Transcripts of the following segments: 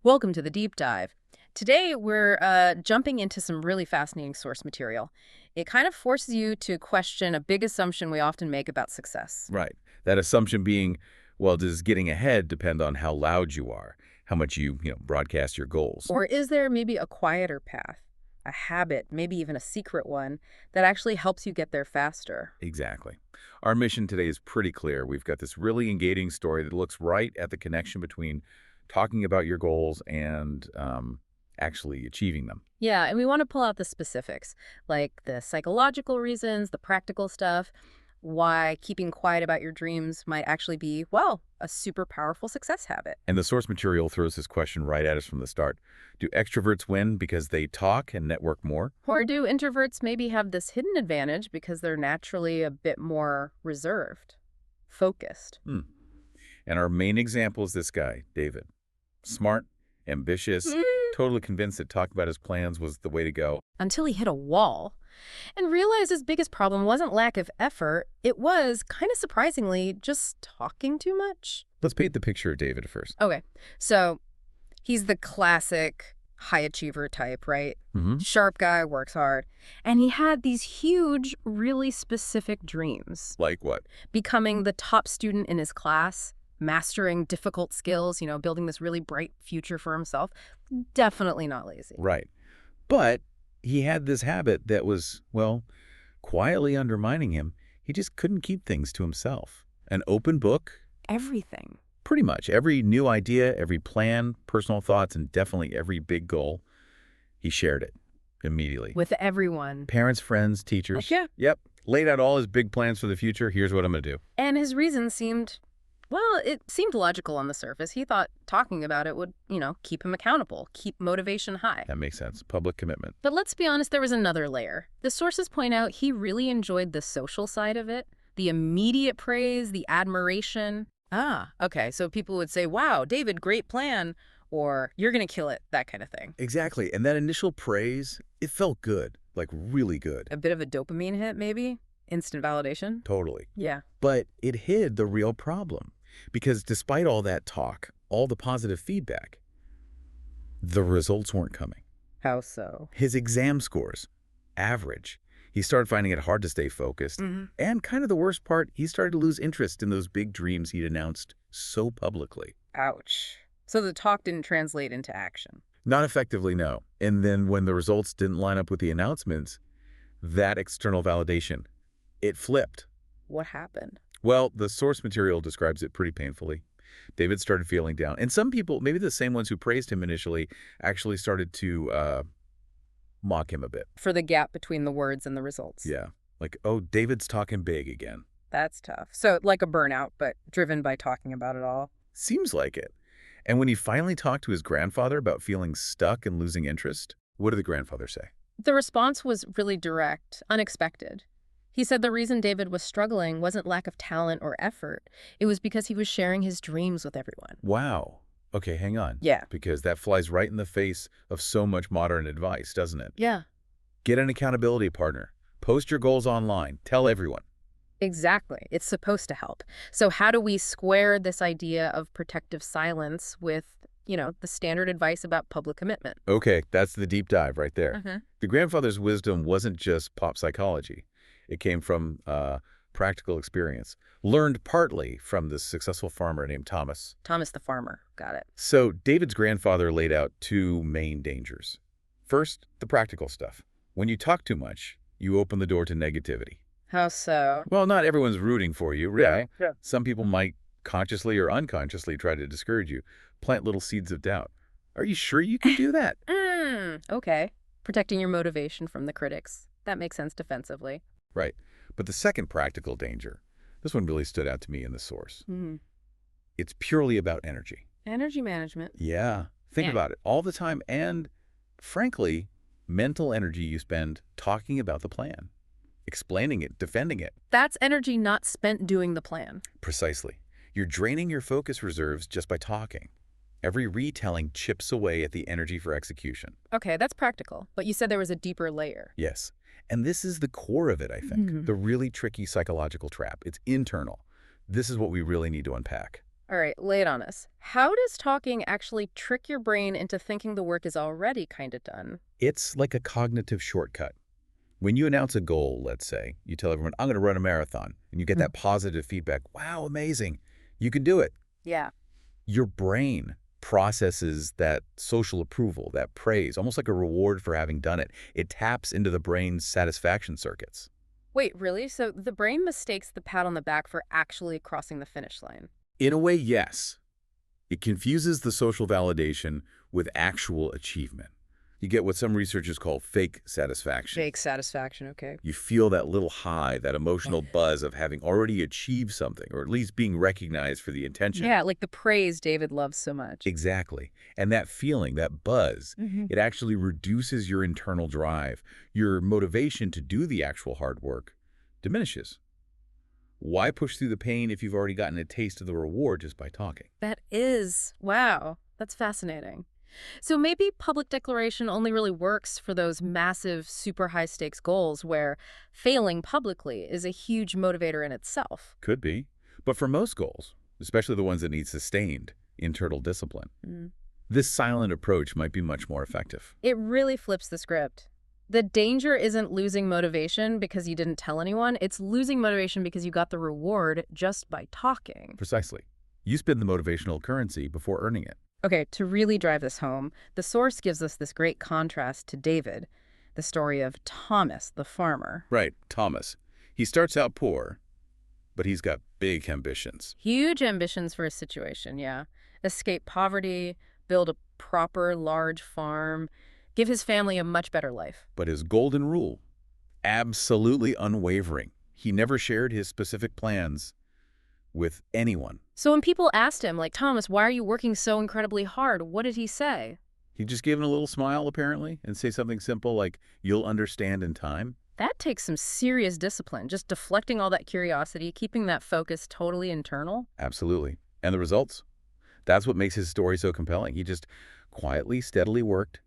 Welcome to the deep dive. Today, we're jumping into some really fascinating source material. It kind of forces you to question a big assumption we often make about success. Right. That assumption being, well, does getting ahead depend on how loud you are, how much you broadcast your goals? Or is there maybe a quieter path, a habit, maybe even a secret one, that actually helps you get there faster? Exactly. Our mission today is pretty clear. We've got this really engaging story that looks right at the connection between talking about your goals and actually achieving them. Yeah, and we want to pull out the specifics, like the psychological reasons, the practical stuff, why keeping quiet about your dreams might actually be, well, a super powerful success habit. And the source material throws this question right at us from the start. Do extroverts win because they talk and network more? Or do introverts maybe have this hidden advantage because they're naturally a bit more reserved, focused? And our main example is this guy, David. Smart, ambitious, totally convinced that talking about his plans was the way to go. Until he hit a wall and realized his biggest problem wasn't lack of effort, it was, kind of surprisingly, just talking too much. Let's paint the picture of David first. Okay, so he's the classic high achiever type, right? Sharp guy, works hard. And he had these huge, really specific dreams. Like what? Becoming the top student in his class, mastering difficult skills, building this really bright future for himself. Definitely not lazy. Right. But he had this habit that was, well, quietly undermining him. He just couldn't keep things to himself. An open book. Everything. Pretty much. Every new idea, every plan, personal thoughts, and definitely every big goal, he shared it immediately. With everyone. Parents, friends, teachers. Yeah. Yep. Laid out all his big plans for the future. Here's what I'm going to do. And his reason seemed, well, it seemed logical on the surface. He thought talking about it would, keep him accountable, keep motivation high. That makes sense. Public commitment. But let's be honest, there was another layer. The sources point out he really enjoyed the social side of it, the immediate praise, the admiration. Ah, okay. So people would say, wow, David, great plan, or you're going to kill it, that kind of thing. Exactly. And that initial praise, it felt good, like really good. A bit of a dopamine hit, maybe? Instant validation? Totally. Yeah. But it hid the real problem. Because despite all that talk, all the positive feedback, the results weren't coming. How so? His exam scores, average. He started finding it hard to stay focused. And kind of the worst part, he started to lose interest in those big dreams he'd announced so publicly. Ouch. So the talk didn't translate into action. Not effectively, no. And then when the results didn't line up with the announcements, that external validation, it flipped. What happened? Well, the source material describes it pretty painfully. David started feeling down. And some people, maybe the same ones who praised him initially, actually started to mock him a bit. For the gap between the words and the results. Yeah. Like, oh, David's talking big again. That's tough. So like a burnout, but driven by talking about it all. Seems like it. And when he finally talked to his grandfather about feeling stuck and losing interest, what did the grandfather say? The response was really direct, unexpected. He said the reason David was struggling wasn't lack of talent or effort. It was because he was sharing his dreams with everyone. Wow. Okay, hang on. Yeah. Because that flies right in the face of so much modern advice, doesn't it? Yeah. Get an accountability partner. Post your goals online. Tell everyone. Exactly. It's supposed to help. So how do we square this idea of protective silence with, the standard advice about public commitment? Okay, that's the deep dive right there. The grandfather's wisdom wasn't just pop psychology. It came from practical experience, learned partly from this successful farmer named Thomas. Thomas the farmer. Got it. So David's grandfather laid out two main dangers. First, the practical stuff. When you talk too much, you open the door to negativity. How so? Well, not everyone's rooting for you, right? Yeah. Some people might consciously or unconsciously try to discourage you, plant little seeds of doubt. Are you sure you can do that? Okay. Protecting your motivation from the critics. That makes sense defensively. Right. But the second practical danger, this one really stood out to me in the source. It's purely about energy. Energy management. Yeah. Think about it all the time. And frankly, mental energy you spend talking about the plan, explaining it, defending it. That's energy not spent doing the plan. Precisely. You're draining your focus reserves just by talking. Every retelling chips away at the energy for execution. Okay, that's practical. But you said there was a deeper layer. Yes. And this is the core of it, I think. The really tricky psychological trap. It's internal. This is what we really need to unpack. All right, lay it on us. How does talking actually trick your brain into thinking the work is already kind of done? It's like a cognitive shortcut. When you announce a goal, let's say, you tell everyone, I'm going to run a marathon, and you get Mm. that positive feedback. Wow, amazing. You can do it. Yeah. Your brain processes that social approval, that praise, almost like a reward for having done it. It taps into the brain's satisfaction circuits. Wait, really? So the brain mistakes the pat on the back for actually crossing the finish line? In a way, yes. It confuses the social validation with actual achievement. You get what some researchers call fake satisfaction. Fake satisfaction, okay. You feel that little high, that emotional buzz of having already achieved something, or at least being recognized for the intention. Yeah, like the praise David loves so much. Exactly. And that feeling, that buzz, it actually reduces your internal drive. Your motivation to do the actual hard work diminishes. Why push through the pain if you've already gotten a taste of the reward just by talking? Wow, that's fascinating. So maybe public declaration only really works for those massive, super high stakes goals where failing publicly is a huge motivator in itself. Could be. But for most goals, especially the ones that need sustained internal discipline, Mm. this silent approach might be much more effective. It really flips the script. The danger isn't losing motivation because you didn't tell anyone. It's losing motivation because you got the reward just by talking. Precisely. You spend the motivational currency before earning it. Okay, to really drive this home, the source gives us this great contrast to David, the story of Thomas, the farmer. Right, Thomas. He starts out poor, but he's got big ambitions. Huge ambitions for his situation, yeah. Escape poverty, build a proper, large farm, give his family a much better life. But his golden rule, absolutely unwavering. He never shared his specific plans with anyone. So when people asked him, like, Thomas, why are you working so incredibly hard? What did he say? He just gave him a little smile, apparently, and say something simple like, you'll understand in time. That takes some serious discipline, just deflecting all that curiosity, keeping that focus totally internal. Absolutely. And the results? That's what makes his story so compelling. He just quietly, steadily worked.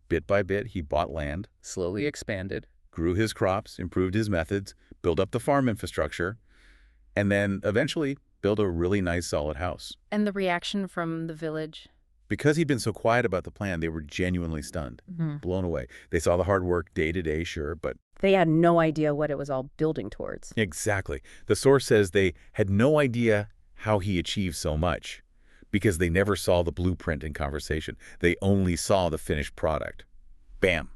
Bit by bit, he bought land, Slowly expanded. grew his crops, improved his methods, built up the farm infrastructure, and then eventually built a really nice, solid house. And the reaction from the village? Because he'd been so quiet about the plan, they were genuinely stunned, blown away. They saw the hard work day to day, sure, but... They had no idea what it was all building towards. Exactly. The source says they had no idea how he achieved so much because they never saw the blueprint in conversation. They only saw the finished product. Bam.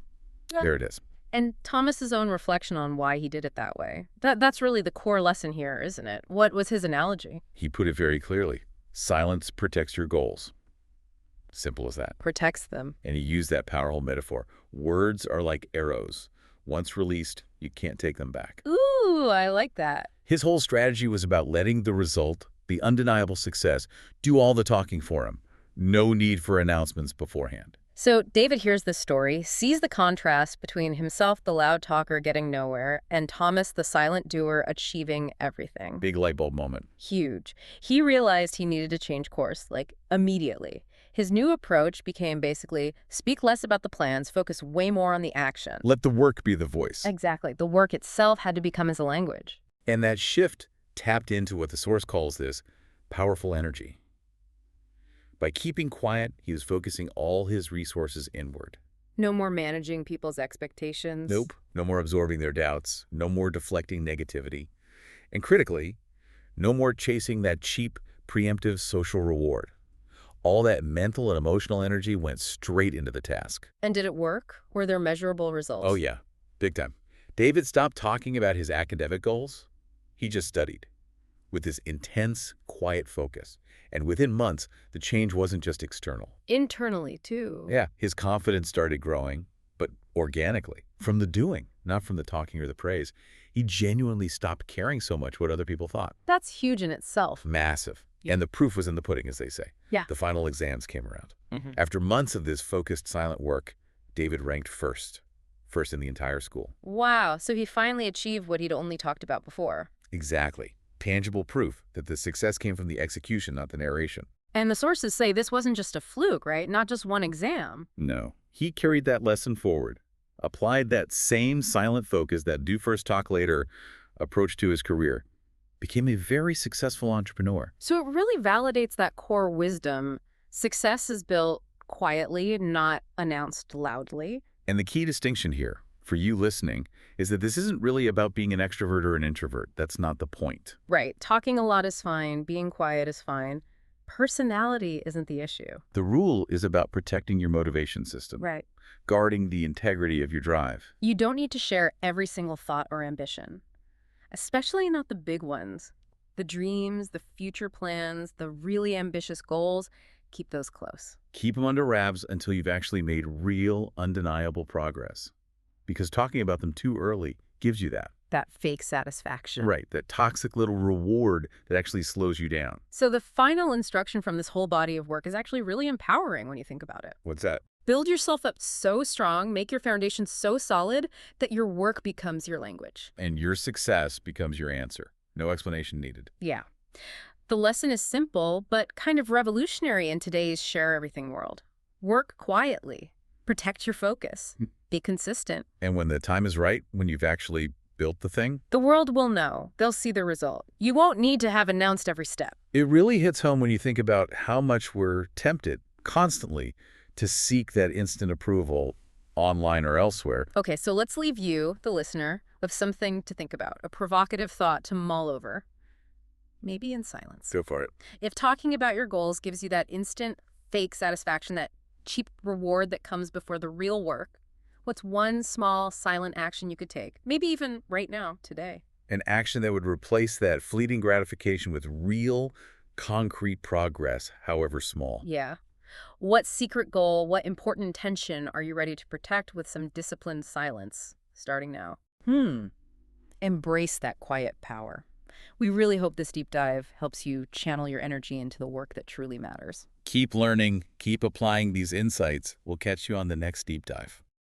Yeah. There it is. And Thomas's own reflection on why he did it that way. That's really the core lesson here, isn't it? What was his analogy? He put it very clearly. Silence protects your goals. Simple as that. Protects them. And he used that powerful metaphor. Words are like arrows. Once released, you can't take them back. Ooh, I like that. His whole strategy was about letting the result, the undeniable success, do all the talking for him. No need for announcements beforehand. So David hears this story, sees the contrast between himself, the loud talker, getting nowhere, and Thomas, the silent doer, achieving everything. Big light bulb moment. Huge. He realized he needed to change course, like, immediately. His new approach became basically speak less about the plans, focus way more on the action. Let the work be the voice. Exactly. The work itself had to become his language. And that shift tapped into what the source calls this powerful energy. By keeping quiet, he was focusing all his resources inward. No more managing people's expectations. Nope. No more absorbing their doubts. No more deflecting negativity. And critically, no more chasing that cheap, preemptive social reward. All that mental and emotional energy went straight into the task. And did it work? Were there measurable results? Oh, yeah. Big time. David stopped talking about his academic goals. He just studied with this intense, quiet focus. And within months, the change wasn't just external. Internally, too. Yeah, his confidence started growing, but organically, from the doing, not from the talking or the praise. He genuinely stopped caring so much what other people thought. That's huge in itself. Massive. Yeah. And the proof was in the pudding, as they say. Yeah. The final exams came around. After months of this focused, silent work, David ranked first in the entire school. Wow, so he finally achieved what he'd only talked about before. Exactly. Tangible proof that the success came from the execution, not the narration. And the sources say this wasn't just a fluke, right? Not just one exam. No. He carried that lesson forward, applied that same silent focus, that do first, talk later approach to his career. became a very successful entrepreneur. So it really validates that core wisdom. Success is built quietly, not announced loudly. And the key distinction here, for you listening, is that this isn't really about being an extrovert or an introvert. That's not the point. Right. Talking a lot is fine. Being quiet is fine. Personality isn't the issue. The rule is about protecting your motivation system, Right. guarding the integrity of your drive. You don't need to share every single thought or ambition, especially not the big ones. The dreams, the future plans, the really ambitious goals, keep those close. Keep them under wraps until you've actually made real, undeniable progress. Because talking about them too early gives you that. That fake satisfaction. Right, that toxic little reward that actually slows you down. So the final instruction from this whole body of work is actually really empowering when you think about it. What's that? Build yourself up so strong, make your foundation so solid that your work becomes your language. And your success becomes your answer. No explanation needed. Yeah. The lesson is simple, but kind of revolutionary in today's share everything world. Work quietly. Protect your focus. Be consistent. And when the time is right, when you've actually built the thing, The world will know. They'll see the result. You won't need to have announced every step. it really hits home when you think about how much we're tempted constantly to seek that instant approval online or elsewhere. Okay, so let's leave you, the listener, with something to think about, a provocative thought to mull over. Maybe in silence. Go for it. If talking about your goals gives you that instant fake satisfaction, that cheap reward that comes before the real work, what's one small silent action you could take? Maybe even right now, today. An action that would replace that fleeting gratification with real, concrete progress, however small. Yeah. What secret goal, what important intention are you ready to protect with some disciplined silence, starting now? Embrace that quiet power. We really hope this deep dive helps you channel your energy into the work that truly matters. Keep learning, keep applying these insights. We'll catch you on the next deep dive.